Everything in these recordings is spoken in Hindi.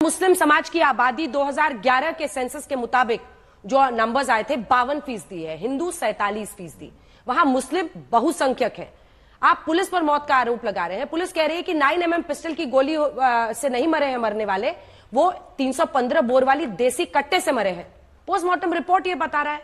मुस्लिम समाज की आबादी 2011 के सेंसस के मुताबिक जो नंबर्स आए थे 52% है, हिंदू 47%। वहां मुस्लिम बहुसंख्यक है। आप पुलिस पर मौत का आरोप लगा रहे हैं। पुलिस कह रही है कि 9mm पिस्टल की गोली से नहीं मरे हैं मरने वाले, वो 315 बोर वाली देसी कट्टे से मरे हैं। पोस्टमार्टम रिपोर्ट ये बता रहा है।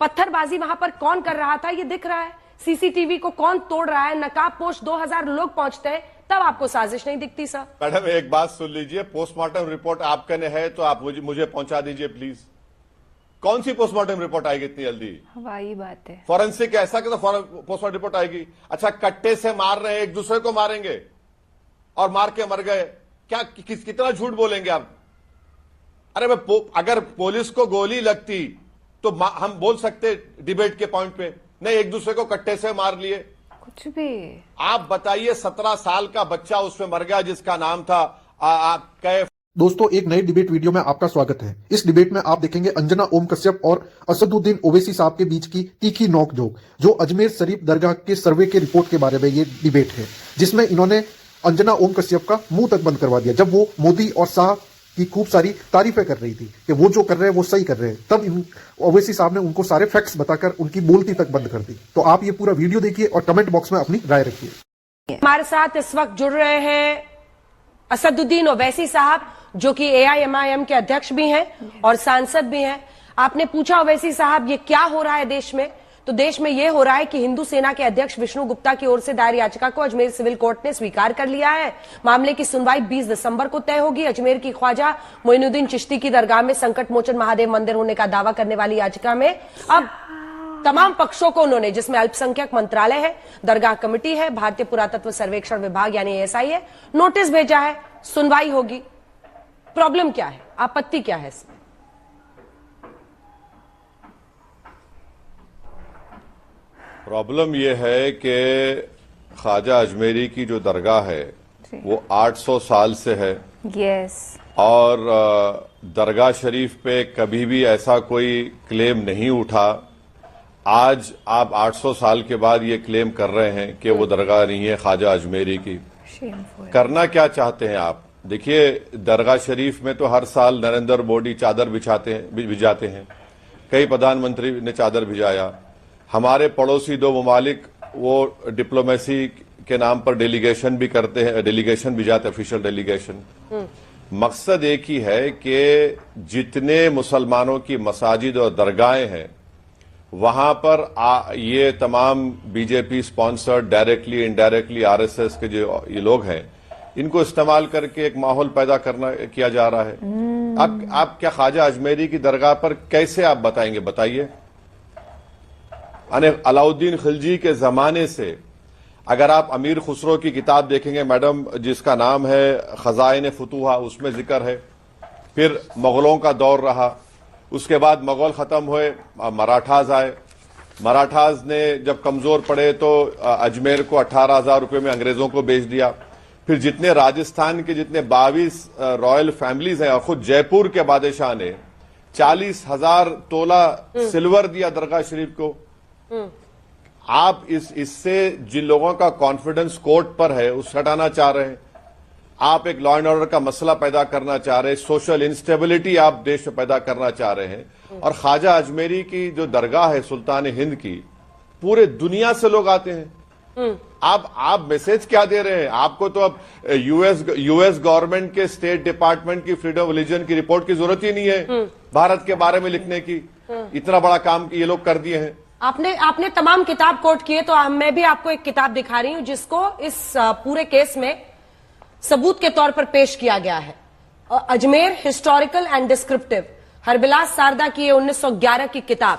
पत्थरबाजी वहां पर कौन कर रहा था ये दिख रहा है। सीसीटीवी को कौन तोड़ रहा है। नकाबपोश 2000 लोग पहुंचते हैं, तब आपको साजिश नहीं दिखती सर। मैडम एक बात सुन लीजिए, पोस्टमार्टम रिपोर्ट आपके ने है तो आप मुझे पहुंचा दीजिए प्लीज। कौन सी पोस्टमार्टम रिपोर्ट आएगी इतनी जल्दी? हवाई बात है। फॉरेंसिक ऐसा कि तो पोस्टमार्टम रिपोर्ट आएगी। अच्छा, कट्टे से मार रहे हैं, एक दूसरे को मारेंगे और मार के मर गए, क्या कितना झूठ बोलेंगे आप? अरे अगर पुलिस को गोली लगती तो हम बोल सकते डिबेट के पॉइंट पे, नहीं एक दूसरे को कट्टे से मार लिए। कुछ भी आप बताइए, 17 साल का बच्चा उसमें मर गया जिसका नाम था कैफ। दोस्तों, एक नई डिबेट वीडियो में आपका स्वागत है। इस डिबेट में आप देखेंगे अंजना ओम कश्यप और असदुद्दीन ओवैसी साहब के बीच की तीखी नोकझोंक, जो अजमेर शरीफ दरगाह के सर्वे के रिपोर्ट के बारे में ये डिबेट है, जिसमें इन्होंने अंजना ओम कश्यप का मुंह तक बंद करवा दिया जब वो मोदी और शाह की खूब सारी तारीफें कर रही थी कि वो जो कर रहे हैं वो सही कर रहे हैं। तब ओवैसी साहब ने उनको सारे फैक्ट्स बताकर उनकी बोलती तक बंद कर दी। तो आप ये पूरा वीडियो देखिए और कमेंट बॉक्स में अपनी राय रखिए। हमारे साथ इस वक्त जुड़ रहे हैं असदुद्दीन ओवैसी साहब, जो कि AIMIM के अध्यक्ष भी हैं और सांसद भी हैं। आपने पूछा ओवैसी साहब ये क्या हो रहा है देश में, तो देश में यह हो रहा है कि हिंदू सेना के अध्यक्ष विष्णु गुप्ता की ओर से दायर याचिका को अजमेर सिविल कोर्ट ने स्वीकार कर लिया है। मामले की सुनवाई 20 दिसंबर को तय होगी। अजमेर की ख्वाजा मोइनुद्दीन चिश्ती की दरगाह में संकट मोचन महादेव मंदिर होने का दावा करने वाली याचिका में अब तमाम पक्षों को उन्होंने, जिसमें अल्पसंख्यक मंत्रालय है, दरगाह कमेटी है, भारतीय पुरातत्व सर्वेक्षण विभाग यानी ASI है, नोटिस भेजा है। सुनवाई होगी। प्रॉब्लम क्या है, आपत्ति क्या है इसमें? प्रॉब्लम यह है कि ख्वाजा अजमेरी की जो दरगाह है वो 800 साल से है। यस। और दरगाह शरीफ पे कभी भी ऐसा कोई क्लेम नहीं उठा। आज आप 800 साल के बाद ये क्लेम कर रहे हैं कि वो दरगाह नहीं है ख्वाजा अजमेरी की। करना क्या चाहते हैं आप? देखिए, दरगाह शरीफ में तो हर साल नरेंद्र मोदी चादर भिजाते हैं। कई प्रधानमंत्री ने चादर भिजाया। हमारे पड़ोसी 2 ममालिक वो डिप्लोमेसी के नाम पर डेलीगेशन भी करते हैं, डेलीगेशन भी जाते, ऑफिशियल डेलीगेशन। मकसद एक ही है कि जितने मुसलमानों की मसाजिद और दरगाहें हैं वहां पर ये तमाम BJP sponsored directly indirectly RSS के जो ये लोग हैं, इनको इस्तेमाल करके एक माहौल पैदा किया जा रहा है। आप क्या ख्वाजा अजमेरी की दरगाह पर कैसे आप बताएंगे? बताइए। अलाउद्दीन खिलजी के जमाने से अगर आप अमीर खुसरो की किताब देखेंगे मैडम, जिसका नाम है खजाइन फुतूहा, उसमें जिक्र है। फिर मुगलों का दौर रहा, उसके बाद मुगल खत्म हुए, मराठाज आए। मराठाज ने जब कमजोर पड़े तो अजमेर को 18,000 रुपये में अंग्रेजों को बेच दिया। फिर जितने राजस्थान के जितने 22 रॉयल फैमिलीज हैं, और खुद जयपुर के बादशाह ने 40,000 तोला सिल्वर दिया दरगाह शरीफ को। आप इससे जिन लोगों का कॉन्फिडेंस कोर्ट पर है उसे हटाना चाह रहे हैं। आप एक लॉ एंड ऑर्डर का मसला पैदा करना चाह रहे हैं, सोशल इंस्टेबिलिटी आप देश में पैदा करना चाह रहे हैं। और ख्वाजा अजमेरी की जो दरगाह है सुल्तान हिंद की, पूरे दुनिया से लोग आते हैं। आप मैसेज क्या दे रहे हैं? आपको तो अब यूएस गवर्नमेंट के स्टेट डिपार्टमेंट की फ्रीडम ऑफ रिलीजन की रिपोर्ट की जरूरत ही नहीं है भारत के बारे में लिखने की। इतना बड़ा काम ये लोग कर दिए हैं। आपने तमाम किताब कोट किए, तो मैं भी आपको एक किताब दिखा रही हूं जिसको इस पूरे केस में सबूत के तौर पर पेश किया गया है। Ajmer historical and descriptive, Harbilas Sarda की 1911 की किताब,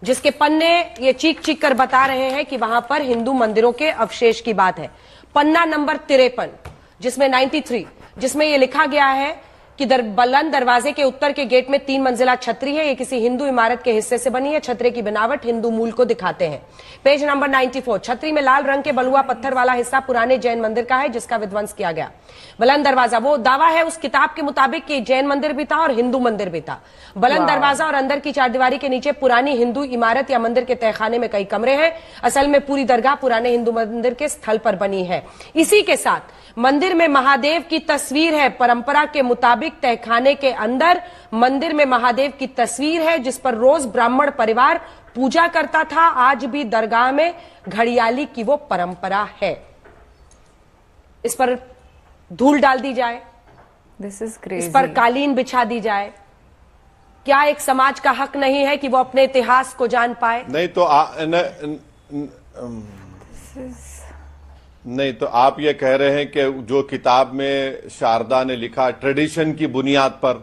जिसके पन्ने ये चीख चीख कर बता रहे हैं कि वहां पर हिंदू मंदिरों के अवशेष की बात है। पन्ना नंबर 53, जिसमें 93, जिसमें यह लिखा गया है कि बुलंद दरवाजे के उत्तर के गेट में 3 मंजिला छतरी है। ये किसी हिंदू इमारत के हिस्से से बनी है। छतरे की बनावट हिंदू मूल को दिखाते हैं। पेज नंबर 94, छतरी में लाल रंग के बलुआ पत्थर वाला हिस्सा पुराने जैन मंदिर का है जिसका विध्वंस किया गया। बुलंद दरवाजा, वो दावा है उस किताब के मुताबिक कि जैन मंदिर भी था और हिंदू मंदिर भी था। बुलंद दरवाजा और अंदर की चारदीवारी के नीचे पुरानी हिंदू इमारत या मंदिर के तहखाने में कई कमरे हैं। असल में पूरी दरगाह पुराने हिंदू मंदिर के स्थल पर बनी है। इसी के साथ मंदिर में महादेव की तस्वीर है। परंपरा के मुताबिक तहखाने के अंदर मंदिर में महादेव की तस्वीर है, जिस पर रोज ब्राह्मण परिवार पूजा करता था। आज भी दरगाह में घड़ियाली की वो परंपरा है। इस पर धूल डाल दी जाए, This is crazy. इस पर कालीन बिछा दी जाए। क्या एक समाज का हक नहीं है कि वो अपने इतिहास को जान पाए? नहीं तो नहीं तो आप ये कह रहे हैं कि जो किताब में शारदा ने लिखा ट्रेडिशन की बुनियाद पर,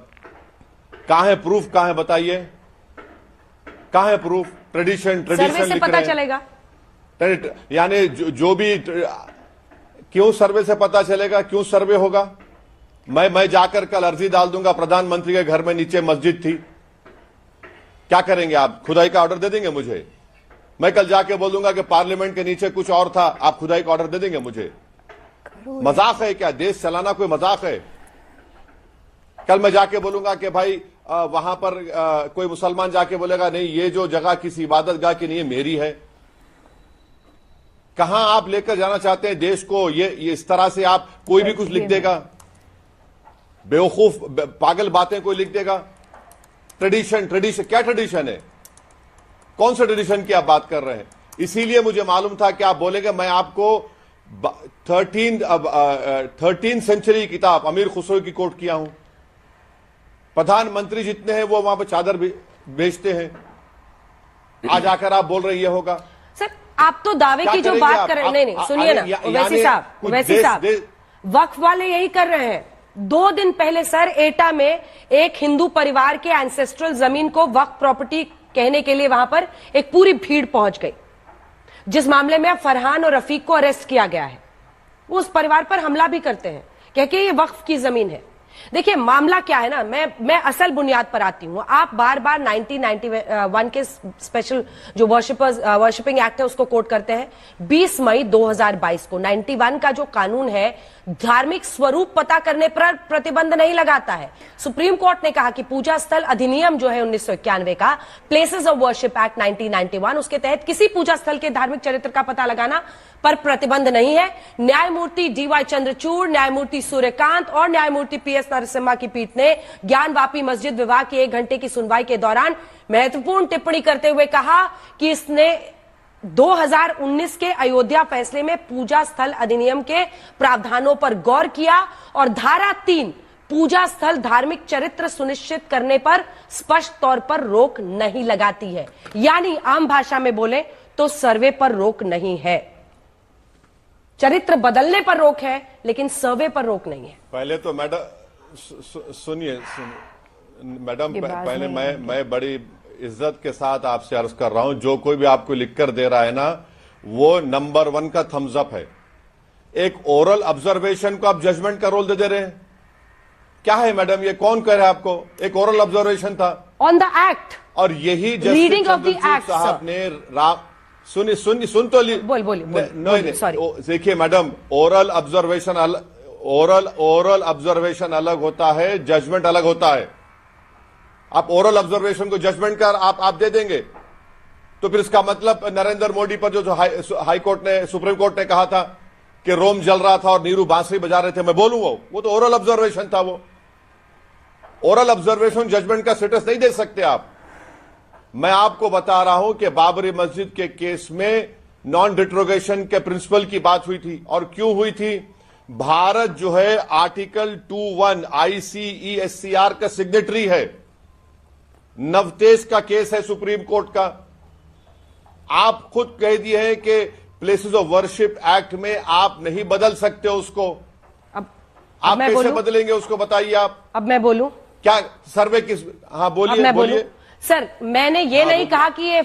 कहां है प्रूफ? कहां है बताइए, कहां है प्रूफ? ट्रेडिशन सर्वे से पता चलेगा। यानी जो भी, क्यों सर्वे से पता चलेगा? क्यों सर्वे होगा? मैं जाकर कल अर्जी डाल दूंगा, प्रधानमंत्री के घर में नीचे मस्जिद थी, क्या करेंगे आप? खुदाई का ऑर्डर दे देंगे मुझे? मैं कल जाके बोलूंगा कि पार्लियामेंट के नीचे कुछ और था, आप खुदाई का ऑर्डर दे देंगे मुझे? मजाक है क्या? देश चलाना कोई मजाक है? कल मैं जाके बोलूंगा कि भाई वहां पर कोई मुसलमान जाके बोलेगा नहीं ये जो जगह किसी इबादतगाह की नहीं है, मेरी है। कहां आप लेकर जाना चाहते हैं देश को? ये इस तरह से आप कोई भी कुछ लिख देगा, बेवकूफ पागल बातें कोई लिख देगा। ट्रेडिशन क्या ट्रेडिशन है? कौन सा ट्रेडिशन की आप बात कर रहे हैं? इसीलिए मुझे मालूम था कि आप बोलेंगे। मैं आपको 13 सेंचुरी किताब अमीर खुसरो की कोट किया हूं। प्रधानमंत्री जितने हैं वो वहां पर चादर बेचते हैं, आज आकर आप बोल रहे ये होगा। सर आप तो दावे की जो बात कर रहे हैं, नहीं सुनिए ना ओवैसी साहब, वक्फ वाले यही कर रहे हैं। 2 दिन पहले सर एटा में एक हिंदू परिवार के एंसेस्ट्रल जमीन को वक्फ प्रॉपर्टी कहने के लिए वहां पर एक पूरी भीड़ पहुंच गई, जिस मामले में अब फरहान और रफीक को अरेस्ट किया गया है। वो उस परिवार पर हमला भी करते हैं कह के ये वक्फ की जमीन है। देखिए मामला क्या है ना, मैं असल बुनियाद पर आती हूं। आप बार बार 1991 के स्पेशल जो वर्शिपिंग एक्ट है उसको कोट करते हैं। 20 मई 2022 को 91 का जो कानून है धार्मिक स्वरूप पता करने पर प्रतिबंध नहीं लगाता है। सुप्रीम कोर्ट ने कहा कि पूजा स्थल अधिनियम जो है 1991 का, प्लेसेस ऑफ वर्शिप एक्ट 1991, उसके तहत किसी पूजा स्थल के धार्मिक चरित्र का पता लगाना पर प्रतिबंध नहीं है। न्यायमूर्ति DY चंद्रचूड़, न्यायमूर्ति सूर्यकांत और न्यायमूर्ति PS नरसिम्हा की पीठ ने ज्ञानवापी मस्जिद विवाद की 1 घंटे की सुनवाई के दौरान महत्वपूर्ण टिप्पणी करते हुए कहा कि इसने 2019 के अयोध्या फैसले में पूजा स्थल अधिनियम के प्रावधानों पर गौर किया और धारा 3 पूजा स्थल धार्मिक चरित्र सुनिश्चित करने पर स्पष्ट तौर पर रोक नहीं लगाती है। यानी आम भाषा में बोले तो सर्वे पर रोक नहीं है, चरित्र बदलने पर रोक है लेकिन सर्वे पर रोक नहीं है। पहले तो मैडम सुनिए मैडम, पहले मैं बड़ी इज्जत के साथ आपसे अर्ज कर रहा हूं, जो कोई भी आपको लिखकर दे रहा है ना वो नंबर 1 का थम्स अप है। एक ओरल ऑब्जर्वेशन को आप जजमेंट का रोल दे रहे हैं, क्या है मैडम? ये कौन कह रहा है आपको? एक ओरल ऑब्जर्वेशन था ऑन द एक्ट, और यही रीडिंग ऑफ द एक्ट साहब ने सुन तो देखिए मैडम, ओरल ऑब्जर्वेशन अलग होता है, जजमेंट अलग होता है। आप ओरल ऑब्जर्वेशन को जजमेंट कर आप दे देंगे तो फिर इसका मतलब नरेंद्र मोदी पर जो हाई कोर्ट ने, सुप्रीम कोर्ट ने कहा था कि रोम जल रहा था और नीरू बांसुरी बजा रहे थे, मैं बोलूं वो तो ओरल ऑब्जर्वेशन था। वो ओरल ऑब्जर्वेशन जजमेंट का स्टेटस नहीं दे सकते आप। मैं आपको बता रहा हूं कि बाबरी मस्जिद के केस में नॉन डिट्रोगेशन के प्रिंसिपल की बात हुई थी, और क्यों हुई थी? भारत जो है आर्टिकल 21 ICESCR का सिग्नेटरी है। नवतेज का केस है सुप्रीम कोर्ट का। आप खुद कह दिए हैं कि प्लेसेस ऑफ वर्शिप एक्ट में आप नहीं बदल सकते उसको। अब आप कैसे बदलेंगे उसको बताइए आप। अब मैं बोलूं क्या? सर्वे किस? हाँ बोलिए सर, मैंने ये नहीं कहा कि ये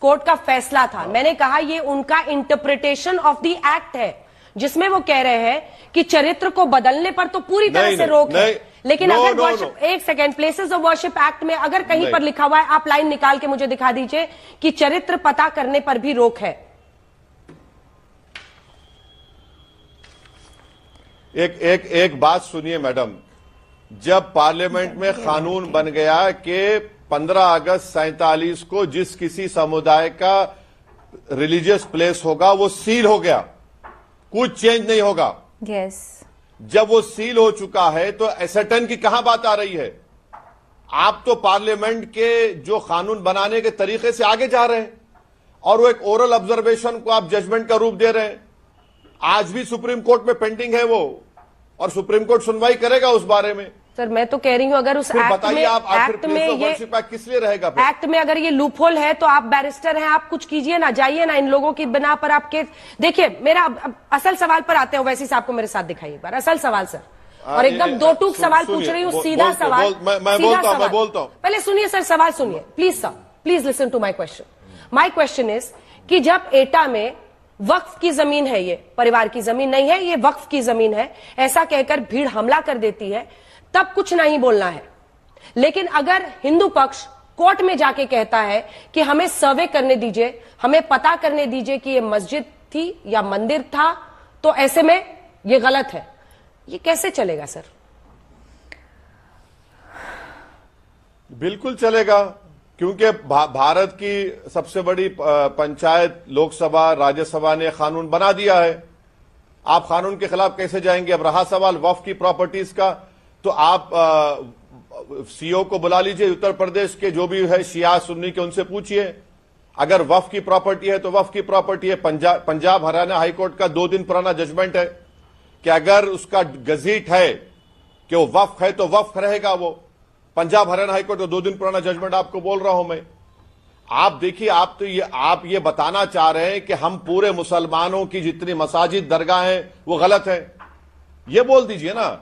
कोर्ट का फैसला था, मैंने कहा ये उनका इंटरप्रिटेशन ऑफ द एक्ट है, जिसमें वो कह रहे हैं कि चरित्र को बदलने पर तो पूरी तरह से रोक है। लेकिन अगर एक second, places of worship act में अगर कहीं पर लिखा हुआ है, आप लाइन निकाल के मुझे दिखा दीजिए कि चरित्र पता करने पर भी रोक है। एक बात सुनिए मैडम, जब पार्लियामेंट में कानून बन गया कि 15 अगस्त 47 को जिस किसी समुदाय का रिलीजियस प्लेस होगा वो सील हो गया, कुछ चेंज नहीं होगा। यस जब वो सील हो चुका है तो एसेटन की कहां बात आ रही है? आप तो पार्लियामेंट के जो कानून बनाने के तरीके से आगे जा रहे हैं और वो एक ओरल ऑब्जर्वेशन को आप जजमेंट का रूप दे रहे हैं। आज भी सुप्रीम कोर्ट में पेंडिंग है वो, और सुप्रीम कोर्ट सुनवाई करेगा उस बारे में। सर मैं तो कह रही हूं अगर उस एक्ट किस लिए रहेगा फिर? एक्ट में अगर ये लूपहोल है तो आप बैरिस्टर हैं, आप कुछ कीजिए ना, जाइए ना, इन लोगों की बिना पर आप केस देखिए। मेरा अब असल सवाल पर आते हैं, वैसे साहब को मेरे साथ दिखाइए एक बार असल सवाल सर, और एकदम दो टूक सवाल पूछ रही हूँ, सीधा सवाल। मैं बोलता हूं। पहले सुनिए सर, सवाल सुनिए please sir, please listen to my question. My question is कि जब एटा में वक्फ की जमीन है, ये परिवार की जमीन नहीं है, ये वक्फ की जमीन है, ऐसा कहकर भीड़ हमला कर देती है, तब कुछ नहीं बोलना है। लेकिन अगर हिंदू पक्ष कोर्ट में जाके कहता है कि हमें सर्वे करने दीजिए, हमें पता करने दीजिए कि ये मस्जिद थी या मंदिर था, तो ऐसे में ये गलत है, ये कैसे चलेगा सर? बिल्कुल चलेगा, क्योंकि भारत की सबसे बड़ी पंचायत लोकसभा राज्यसभा ने कानून बना दिया है। आप कानून के खिलाफ कैसे जाएंगे? अब रहा सवाल वक्फ की प्रॉपर्टीज का, तो आप सीओ को बुला लीजिए उत्तर प्रदेश के, जो भी है शिया सुन्नी के, उनसे पूछिए। अगर वक्फ की प्रॉपर्टी है तो वक्फ की प्रॉपर्टी है। पंजाब हरियाणा हाईकोर्ट का 2 दिन पुराना जजमेंट है कि अगर उसका गजीट है कि वो वक्फ है तो वक्फ रहेगा वो। पंजाब हरियाणा हाईकोर्ट का 2 दिन पुराना जजमेंट आपको बोल रहा हूं मैं। आप देखिए, आप ये बताना चाह रहे हैं कि हम पूरे मुसलमानों की जितनी मसाजिद दरगाह हैं वो गलत है, ये बोल दीजिए ना,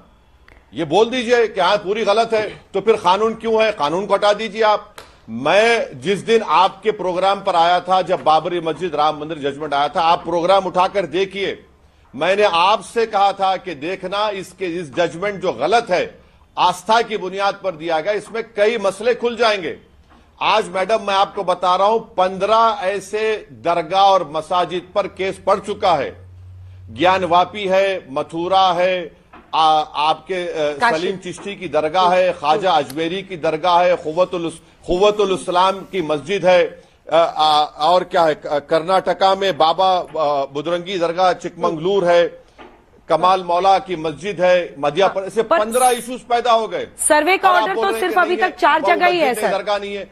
ये बोल दीजिए कि हाँ पूरी गलत है। तो फिर कानून क्यों है? कानून को हटा दीजिए आप। मैं जिस दिन आपके प्रोग्राम पर आया था, जब बाबरी मस्जिद राम मंदिर जजमेंट आया था, आप प्रोग्राम उठाकर देखिए। मैंने आपसे कहा था कि देखना इस जजमेंट जो गलत है, आस्था की बुनियाद पर दिया गया, इसमें कई मसले खुल जाएंगे। आज मैडम मैं आपको बता रहा हूं, 15 ऐसे दरगाह और मसाजिद पर केस पड़ चुका है। ज्ञानवापी है, मथुरा है, आपके सलीम चिश्ती की दरगाह है, ख्वाजा अजमेरी की दरगाह है, खुव्वतुल इस्लाम की मस्जिद है, और क्या है, कर्नाटका में बाबा बुदरंगी दरगाह चिकमंगलूर है, कमाल मौला की मस्जिद है, मध्य प्रदेश से 15 इश्यूज पैदा हो गए। सर्वे का ऑर्डर तो सिर्फ अभी तक 4 जगह ही है सर। दरगाह नहीं है।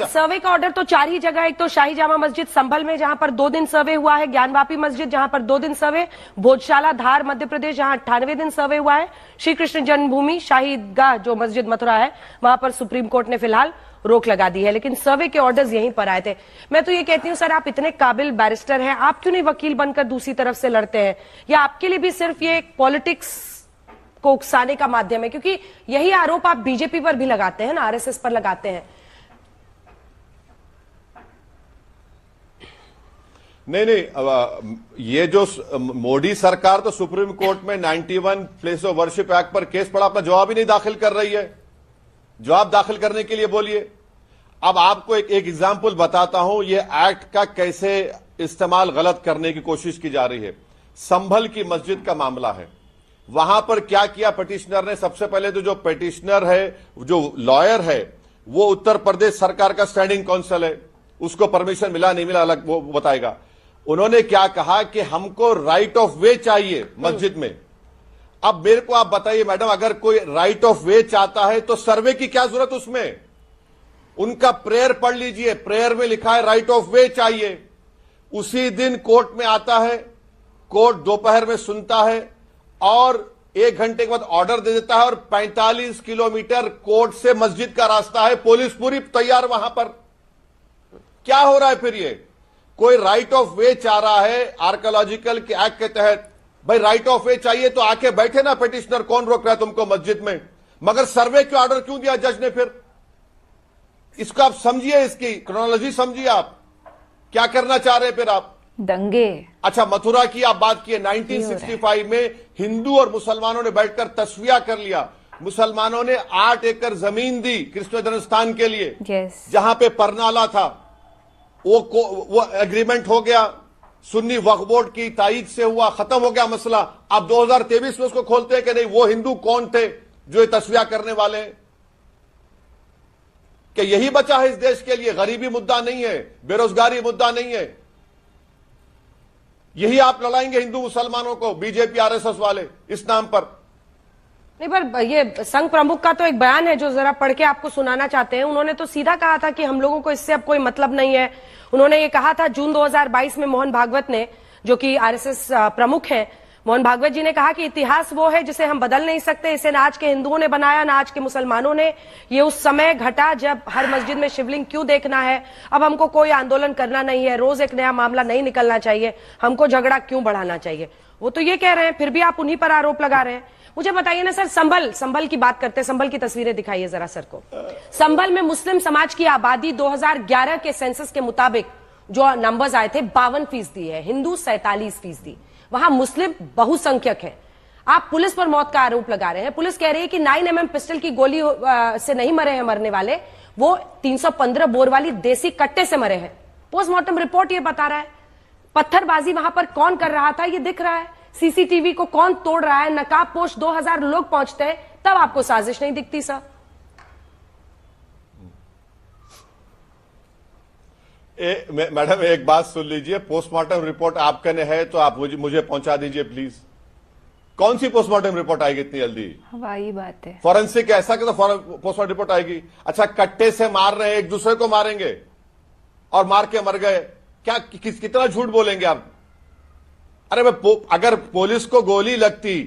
सर्वे का ऑर्डर तो 4 ही जगह है। एक तो शाही जामा मस्जिद संभल में जहां पर 2 दिन सर्वे हुआ है, ज्ञानवापी मस्जिद जहां पर 2 दिन सर्वे, भोजशाला धार मध्य प्रदेश जहां 98 दिन सर्वे हुआ है, श्री कृष्ण जन्मभूमि शाही ईदगाह जो मस्जिद मथुरा है वहां पर सुप्रीम कोर्ट ने फिलहाल रोक लगा दी है, लेकिन सर्वे के ऑर्डर्स यहीं पर आए थे। मैं तो ये कहती हूं सर, आप इतने काबिल बैरिस्टर हैं, आप क्यों नहीं वकील बनकर दूसरी तरफ से लड़ते हैं? या आपके लिए भी सिर्फ ये पॉलिटिक्स को उकसाने का माध्यम है? क्योंकि यही आरोप आप बीजेपी पर भी लगाते हैं ना, आरएसएस पर लगाते हैं। नहीं, ये जो मोदी सरकार तो सुप्रीम कोर्ट में 91 प्लेस ऑफ वर्शिप एक्ट पर केस पड़ा, अपना जवाब ही नहीं दाखिल कर रही है। जवाब दाखिल करने के लिए बोलिए। अब आपको एक एग्जाम्पल बताता हूं, ये एक्ट का कैसे इस्तेमाल गलत करने की कोशिश की जा रही है। संभल की मस्जिद का मामला है, वहां पर क्या किया पिटिशनर ने? सबसे पहले तो जो पिटिशनर है, जो लॉयर है, वो उत्तर प्रदेश सरकार का स्टैंडिंग काउंसिल है, उसको परमिशन मिला नहीं मिला अलग वो बताएगा। उन्होंने क्या कहा कि हमको राइट ऑफ वे चाहिए मस्जिद में। अब मेरे को आप बताइए मैडम, अगर कोई राइट ऑफ वे चाहता है तो सर्वे की क्या जरूरत उसमें? उनका प्रेयर पढ़ लीजिए, प्रेयर में लिखा है राइट ऑफ वे चाहिए। उसी दिन कोर्ट में आता है, कोर्ट दोपहर में सुनता है और 1 घंटे के बाद ऑर्डर दे देता है, और 45 किलोमीटर कोर्ट से मस्जिद का रास्ता है, पुलिस पूरी तैयार वहां पर। क्या हो रहा है फिर? ये कोई राइट ऑफ वे चाह रहा है आर्कियोलॉजिकल के एक्ट के तहत, भाई राइट ऑफ वे चाहिए तो आके बैठे ना पिटिशनर, कौन रोक रहा है तुमको मस्जिद में? मगर सर्वे के ऑर्डर क्यों दिया जज ने फिर? इसको आप समझिए, इसकी क्रोनोलॉजी समझिए, आप क्या करना चाह रहे हैं फिर आप? दंगे। अच्छा, मथुरा की आप बात किए, 1965 में हिंदू और मुसलमानों ने बैठकर तस्वीया कर लिया। मुसलमानों ने 8 एकड़ जमीन दी कृष्ण जन्मस्थान के लिए, जहां पे परनाला था, वो एग्रीमेंट हो गया, सुन्नी वक्फ बोर्ड की ताईद से हुआ, खत्म हो गया मसला। अब 2023 में उसको खोलते हैं कि नहीं, वो हिंदू कौन थे जो ये तस्वीया करने वाले हैं? कि यही बचा है इस देश के लिए? गरीबी मुद्दा नहीं है, बेरोजगारी मुद्दा नहीं है, यही आप लड़ाएंगे हिंदू मुसलमानों को, बीजेपी आरएसएस वाले इस नाम पर? नहीं, पर ये संघ प्रमुख का तो एक बयान है जो जरा पढ़ के आपको सुनाना चाहते हैं। उन्होंने तो सीधा कहा था कि हम लोगों को इससे अब कोई मतलब नहीं है। उन्होंने ये कहा था जून 2022 में मोहन भागवत ने, जो कि आरएसएस प्रमुख हैं, मोहन भागवत जी ने कहा कि इतिहास वो है जिसे हम बदल नहीं सकते, इसे ना आज के हिंदुओं ने बनाया ना आज के मुसलमानों ने। ये उस समय घटा जब हर मस्जिद में शिवलिंग क्यों देखना है, अब हमको कोई आंदोलन करना नहीं है, रोज एक नया मामला नहीं निकलना चाहिए, हमको झगड़ा क्यों बढ़ाना चाहिए। वो तो ये कह रहे हैं, फिर भी आप उन्हीं पर आरोप लगा रहे हैं। मुझे बताइए ना सर, संभल की बात करते हैं, संभल की तस्वीरें दिखाइए जरा सर को। संभल में मुस्लिम समाज की आबादी 2011 के सेंसस के मुताबिक जो नंबर्स आए थे 52% है, हिंदू 47%। वहां मुस्लिम बहुसंख्यक है। आप पुलिस पर मौत का आरोप लगा रहे हैं। पुलिस कह रही है कि 9mm पिस्टल की गोली से नहीं मरे हैं मरने वाले, वो 315 बोर वाली देसी कट्टे से मरे हैं। पोस्टमार्टम रिपोर्ट ये बता रहा है। पत्थरबाजी वहां पर कौन कर रहा था ये दिख रहा है, सीसीटीवी को कौन तोड़ रहा है, नकाबपोश 2000 लोग पहुंचते हैं, तब आपको साजिश नहीं दिखती सर। मैडम एक बात सुन लीजिए, पोस्टमार्टम रिपोर्ट आपके ने है तो आप मुझे पहुंचा दीजिए प्लीज। कौन सी पोस्टमार्टम रिपोर्ट आएगी इतनी जल्दी? वही बात है। फॉरेंसिक ऐसा कि तो पोस्टमार्टम रिपोर्ट आएगी। अच्छा, कट्टे से मार रहे हैं, एक दूसरे को मारेंगे और मार के मर गए, क्या कितना झूठ बोलेंगे आप? अरे अगर पुलिस को गोली लगती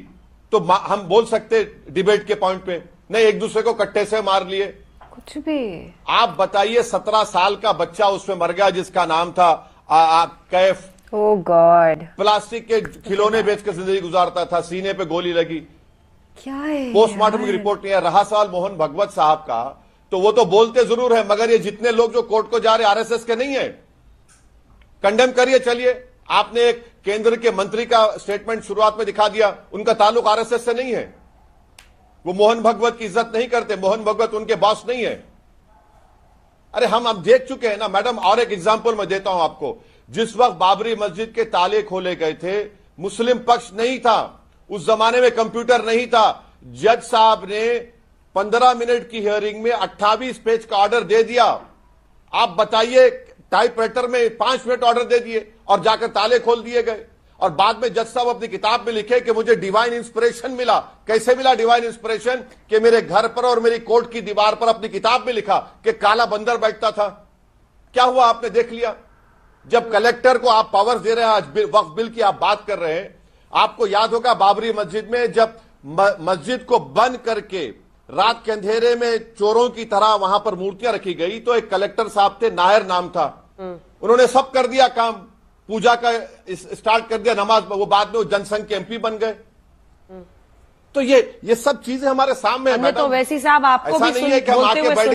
तो हम बोल सकते डिबेट के पॉइंट पे, नहीं एक दूसरे को कट्टे से मार लिए। कुछ भी। आप बताइए, 17 साल का बच्चा उसमें मर गया जिसका नाम था कैफ। ओह गॉड। प्लास्टिक के खिलौने बेच के जिंदगी गुजारता था, सीने पे गोली लगी। क्या है? पोस्टमार्टम की रिपोर्ट नहीं है। रहा सवाल मोहन भगवत साहब का, तो वो तो बोलते जरूर है, मगर ये जितने लोग जो कोर्ट को जा रहे आरएसएस के नहीं है। कंडेम करिए, चलिए। आपने एक केंद्र के मंत्री का स्टेटमेंट शुरुआत में दिखा दिया, उनका ताल्लुक आरएसएस से नहीं है, वो मोहन भगवत की इज्जत नहीं करते, मोहन भगवत उनके बॉस नहीं है। अरे हम देख चुके हैं ना मैडम। और एक एग्जांपल मैं देता हूं आपको। जिस वक्त बाबरी मस्जिद के ताले खोले गए थे, मुस्लिम पक्ष नहीं था, उस जमाने में कंप्यूटर नहीं था। जज साहब ने 15 मिनट की हियरिंग में 28 पेज का ऑर्डर दे दिया। आप बताइए, टाइपराइटर में 5 मिनट ऑर्डर दे दिए और जाकर ताले खोल दिए गए। और बाद में जज साहब अपनी किताब में लिखे कि मुझे डिवाइन इंस्पिरेशन मिला। कैसे मिला डिवाइन इंस्पिरेशन? कि मेरे घर पर और मेरी कोर्ट की दीवार पर अपनी किताब में लिखा कि काला बंदर बैठता था। क्या हुआ आपने देख लिया। जब कलेक्टर को आप पावर्स दे रहे हैं, आज वक्फ बिल की आप बात कर रहे हैं, आपको याद होगा बाबरी मस्जिद में जब मस्जिद को बंद करके रात के अंधेरे में चोरों की तरह वहां पर मूर्तियां रखी गई, तो एक कलेक्टर साहब थे, नायर नाम था, उन्होंने सब कर दिया काम, पूजा का स्टार्ट कर दिया, नमाज। वो बाद में वो जनसंघ के एमपी बन गए। तो ये सब चीजें हमारे सामने है। तो वैसी साहब आपको भी ऐसा नहीं है कि हम आके बैठ